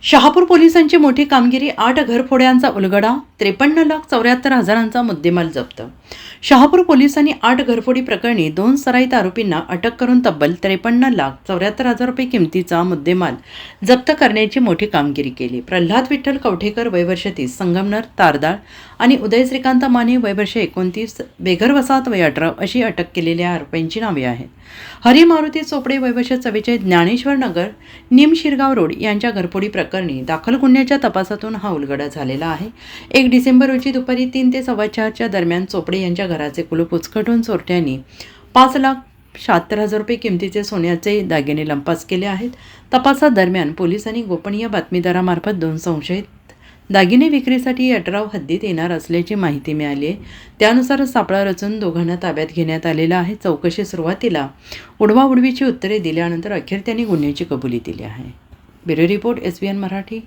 शहापूर पोलिसांची मोठी कामगिरी, 8 घरफोड्यांचा उलगडा, 53,74,000चा मुद्देमाल जप्त. शहापूर पोलिसांनी 8 घरफोडी प्रकरणी 2 सराईत आरोपींना अटक करून तब्बल 53,74,000 रुपये किमतीचा मुद्देमाल जप्त करण्याची मोठी कामगिरी केली. प्रल्हाद विठ्ठल कवठेकर वय वर्ष 30, संगमनर तारदाळ आणि उदय श्रीकांत माने वय वर्ष 29, बेघर वसाहत वय 18 अशी अटक केलेल्या आरोपींची नावे आहेत. हरी मारुती चोपडे वय वर्ष 44, ज्ञानेश्वर नगर निम शिरगाव रोड यांच्या घरफोडी प्रकरणी दाखल गुन्ह्याच्या तपासातून हा उलगडा झालेला आहे. 1 डिसेंबर रोजी दुपारी 3 ते 4:15च्या दरम्यान चोपडे यांच्या घराचे कुलूप उचकटून चोरट्यांनी 5,76,000 रुपये किमतीचे सोन्याचे दागिने लंपास केले आहेत. तपासादरम्यान पोलिसांनी गोपनीय बातमीदारामार्फत 2 संशयित दागिने विक्रीसाठी अटराव हद्दीत येणार असल्याची माहिती मिळाली आहे. त्यानुसार सापळा रचून दोघांना ताब्यात घेण्यात आलेला आहे. चौकशी सुरुवातीला उडवाउडवीची उत्तरे दिल्यानंतर अखेर त्यांनी गुन्ह्याची कबुली दिली आहे. Bureau report, SBN Marathi.